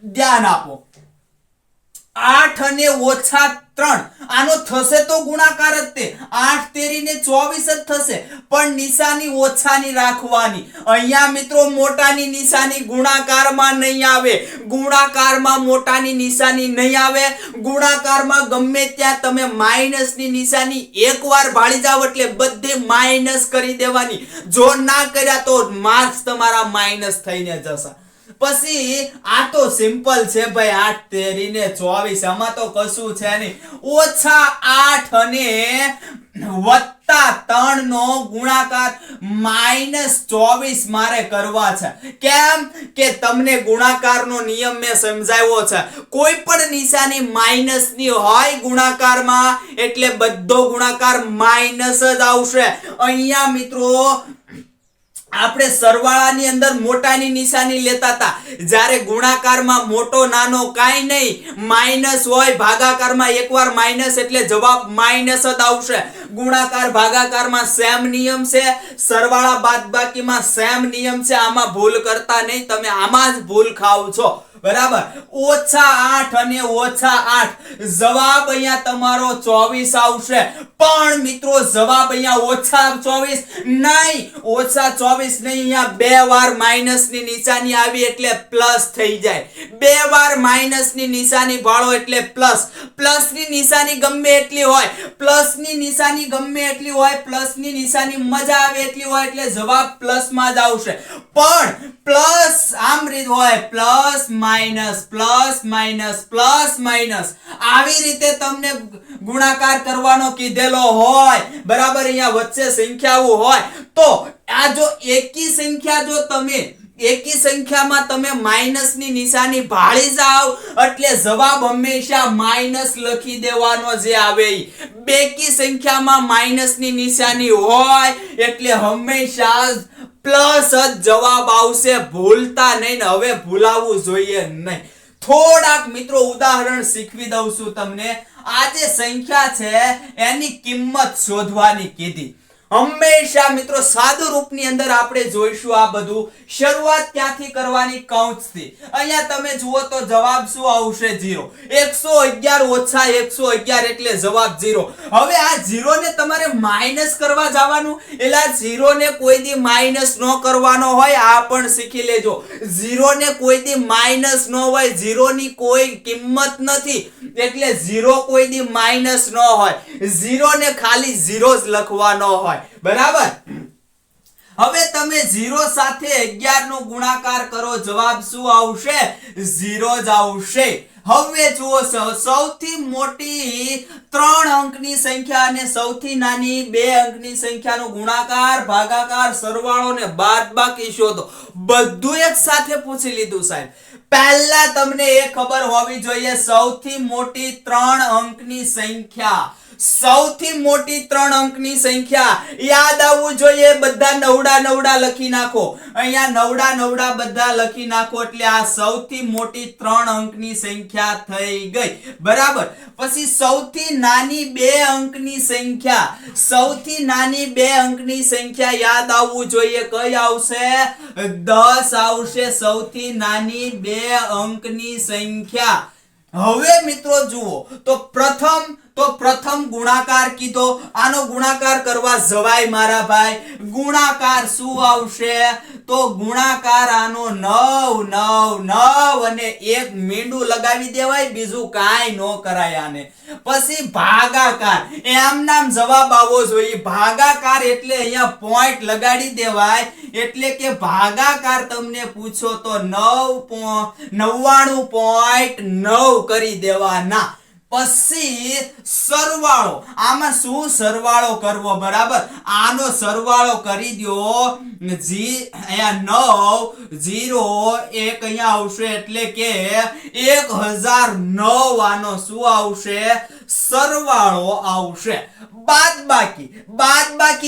ધ્યાન આપો 8 અને -3 આનો થશે તો ગુણાકાર જ તે 8 તેરી ને 24 જ થશે પણ નિશાની ઓછાની રાખવાની અહીંયા મિત્રો મોટાની નિશાની ગુણાકારમાં નહીં આવે ગુણાકારમાં મોટાની નિશાની નહીં આવે ગુણાકારમાં ગમે ત્યાં તમે માઈનસ ની નિશાની એકવાર ભાળી જાવ એટલે બધી માઈનસ કરી દેવાની જો ના કર્યા તો માર્ક્સ તમારા માઈનસ થઈને જશે પછી આ તો સિમ્પલ છે ભાઈ 8 તેરી ને 24 આમાં તો કશું છે નહીં -8 અને +3 નો ગુણાકાર -24 મારે કરવા છે કેમ કે તમને ગુણાકારનો નિયમ મેં સમજાવ્યો છે કોઈ પણ નિશાની માઈનસ ની હોય ગુણાકારમાં એટલે બધો ગુણાકાર માઈનસ જ આવશે અહીંયા મિત્રો આપણે સરવાળાની અંદર મોટાની નિશાની લેતા હતા, જ્યારે ગુણાકારમાં મોટો નાનો કાંઈ નહીં, માઇનસ હોય, ભાગાકારમાં એકવાર માઇનસ એટલે જવાબ માઇનસ જ આવશે. ગુણાકાર ભાગાકારમાં સેમ નિયમ છે, સરવાળા બાદબાકીમાં સેમ નિયમ છે. આમાં ભૂલ કરતા નહીં, તમે આમાં જ ભૂલ ખાવ છો. બરાબર. -8 અને -8 જવાબ અહીંયા તમારો 24 આવશે. પણ મિત્રો જવાબ અહીંયા -24 નહીં, -24 નહીં, અહીંયા બે વાર માઇનસ ની નિશાની આવી એટલે પ્લસ થઈ જાય. બે વાર માઇનસ ની નિશાની ભાળો એટલે પ્લસ. પ્લસ ની નિશાની ગમે એટલી હોય, પ્લસ ની નિશાની ગમે એટલી હોય, પ્લસ ની નિશાની મજા આવે એટલી હોય એટલે જવાબ પ્લસ માં જ આવશે. પણ પ્લસ આમ રીત હોય, plus minus plus minus plus minus, આવી રીતે તમને ગુણાકાર કરવાનો કીધેલો હોય, બરાબર, અહીંયા વચ્ચે સંખ્યાઓ હોય, તો આ જો એકી સંખ્યા, જો તમે એકી સંખ્યામાં તમે માઇનસ ની નિશાની ભાળી જાવ એટલે જવાબ હંમેશા માઇનસ લખી દેવાનો જે આવે. બેકી સંખ્યામાં માઇનસ ની નિશાની હોય એટલે હંમેશા પ્લસ જ જવાબ આવશે. ભૂલતા નહીં ને, હવે ભૂલાવવું જોઈએ નહીં. થોડાક મિત્રો ઉદાહરણ શીખવી દઉં છું તમને. આ જે સંખ્યા છે એની કિંમત શોધવાની કીધી. હંમેશા મિત્રો સાદુ રૂપની અંદર આપણે જોઈશું આ બધું. શરૂઆત ક્યાંથી કરવાની? કૌંસથી. અહીંયા તમે જુઓ તો જવાબ શું આવશે? 0. 111 ઓછા 111 એટલે જવાબ 0. હવે આ 0 ને તમારે માઇનસ કરવા જવાનું, એટલે આ 0 ને કોઈ દી માઇનસ ન કરવાનો હોય, આ પણ શીખી લેજો. 0 ને કોઈ દી માઇનસ ન હોય, 0 ની કોઈ કિંમત નથી એટલે 0 કોઈ દી માઇનસ ન હોય. 0 ને ખાલી 0 જ લખવાનો હોય. બરાબર. હવે તમે 0 સાથે 11 નો ગુણાકાર કરો, જવાબ શું આવશે? 0 જ આવશે. હવે જુઓ, સૌથી મોટી 3 અંકની સંખ્યા અને સૌથી નાની 2 અંકની સંખ્યાનો ગુણાકાર, ભાગાકાર, સરવાળો ને બાદબાકી શોધો. બધું એક સાથે પૂછી લીધું સાહેબ. પહેલા તમને એ ખબર હોવી જોઈએ, સૌથી મોટી 3 અંકની સંખ્યા, સૌથી મોટી 3 અંકની સંખ્યા યાદ આવવું જોઈએ. બધા નવડા નવડા લખી નાખો, અહીંયા નવડા નવડા બધા લખી નાખો એટલે આ સૌથી મોટી 3 અંકની સંખ્યા થઈ ગઈ. બરાબર. પછી સૌથી નાની 2 અંકની સંખ્યા, સૌથી નાની 2 અંકની સંખ્યા યાદ આવવું જોઈએ. કઈ આવશે? 10 આવશે સૌથી નાની 2 અંકની સંખ્યા. હવે મિત્રો જુઓ તો પ્રથમ ગુણાકાર કીધો. આનો ગુણાકાર કરવા જવાય મારા ભાઈ. ગુણાકાર શું આવશે? તો ગુણાકાર આનો 9 9 9 અને એક મીંડું લગાવી દેવાય, બીજું કાંઈ ન કરાય આને. પછી ભાગાકાર, એમ નામ જવાબ આવવો જોઈએ. ભાગાકાર એટલે અહીંયા પોઈન્ટ લગાડી દેવાય, એટલે કે ભાગાકાર તમને પૂછો તો 99.9 કરી દેવાના. પછી સરવાળો, આમાં શું સરવાળો કરવો? બરાબર, આનો સરવાળો કરી દો. અહીંયા 9 0 1 અહીંયા આવશે એટલે કે 1009 આનો શું આવશે? સરવાળો આવશે. બાદબાકી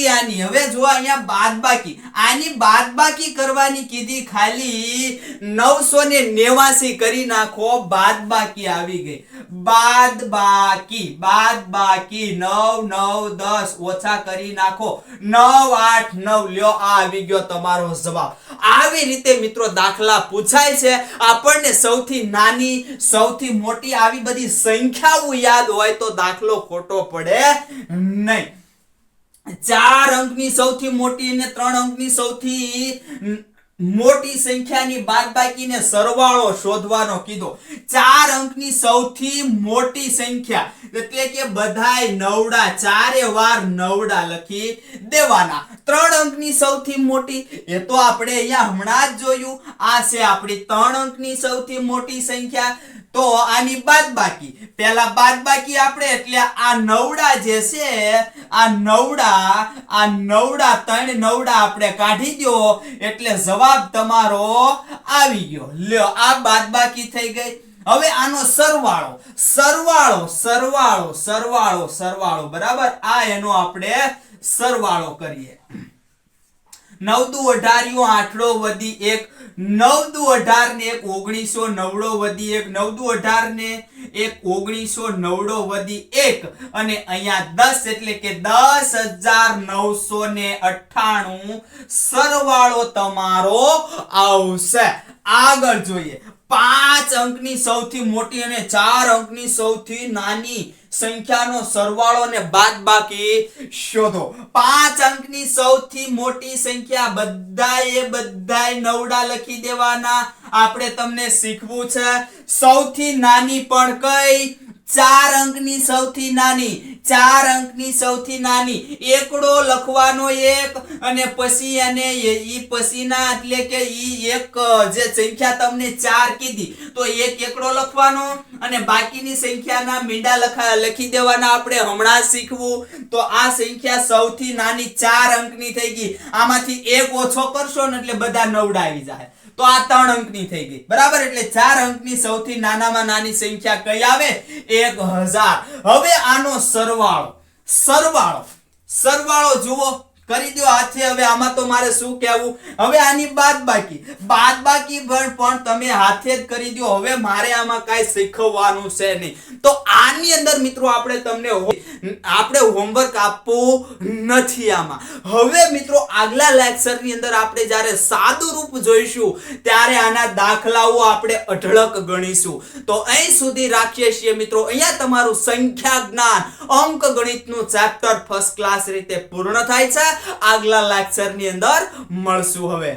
આની, હવે જો અહીંયા બાદબાકી, આની બાદબાકી કરવાની કીધી, ખાલી 989 કરી નાખો, બાદબાકી આવી ગઈ. બાદબાકી 9 9 10 ઓછા કરી નાખો, 9 8 9 લ્યો, આ આવી ગયો તમારો જવાબ. આવી રીતે મિત્રો દાખલા પૂછાય છે. આપણને સૌથી નાની સૌથી મોટી આવી બધી સંખ્યાઓ યાદ હોય તો દાખલો ખોટો પડે નહીં. 4 અંકની સૌથી મોટી અને 3 અંકની સૌથી મોટી સંખ્યાની બાદબાકીને સરવાળો શોધવાનો કીધો. 4 અંકની સૌથી મોટી સંખ્યા એટલે કે બધાય નવડા, ચારે વાર નવડા લખી દેવાના. 3 અંકની સૌથી મોટી, એ તો આપણે અહીંયા હમણાં જ જોયું. આ છે આપણી 3 અંકની સૌથી મોટી સંખ્યા. તો આની બાદબાકી, પહેલા બાદબાકી આપણે એટલે આ નવડા જે છે, આ નવડા 3 નવડા આપણે કાઢી દો એટલે જવાબ તમારો આવી ગયો. લ્યો, આ બાદબાકી થઈ ગઈ. હવે આનો સરવાળો, બરાબર, આ એનો આપણે સરવાળો કરીએ. 9 દુ 18 આઠડો વધી 1, 9 દુ 18 ને 1 1900 નવડો વધી 1, 9 દુ 18 ને 1 1900 નવડો વધી 1 અને અહીંયા 10 એટલે કે 10,998 સરવાળો તમારો આવશે. આગળ જોઈએ 5 અંકની સૌથી મોટી અને 4 અંકની સૌથી નાની સંખ્યાનો સરવાળો ને બાદબાકી શોધો. 5 અંકની સૌથી મોટી સંખ્યા બધાય નવડા લખી દેવાના. આપણે તમને શીખવું છે સૌથી નાની પણ કઈ? 4 અંકની સૌથી નાની. 4 અંકની સૌથી નાની એકડો લખવાનો 1 અને પછી અને ઈ પછીના એટલે કે ઈ એક જે સંખ્યા તમને 4 કીધી તો એક એકડો લખવાનો અને બાકીની સંખ્યાના મીંડા લખી દેવાના. આપણે હમણાં શીખવું. તો આ સંખ્યા સૌથી નાની 4 અંકની થઈ ગઈ. આમાંથી એક ઓછો કરશો ને એટલે બધા નવડા આવી જાય. તો આ 3 અંકની થઈ ગઈ. બરાબર. એટલે 4 અંકની સૌથી નાનામાં નાની સંખ્યા કઈ આવે? 1000. હવે આનો સરવાળો જુઓ, કરી દો હાથે. હવે આમાં તો મારે શું કહેવું? હવે આની બાદબાકી પણ તમે હાથે જ કરી દો. હવે મારે આમાં કાંઈ શીખવવાનું છે નહીં. તો આની અંદર મિત્રો આપણે હોમવર્ક આપવું નથી આમાં. હવે મિત્રો આગલા લેક્ચરની અંદર આપણે જ્યારે સાદું રૂપ જોઈશું ત્યારે આના દાખલાઓ આપણે અઢળક ગણીશું. તો અહીં સુધી રાખીએ છીએ મિત્રો. અહીંયા તમારું સંખ્યા જ્ઞાન અંક ગણિતનું ચેપ્ટર ફર્સ્ટ ક્લાસ રીતે પૂર્ણ થાય છે. આગલા લેક્ચરની અંદર મળશું. હવે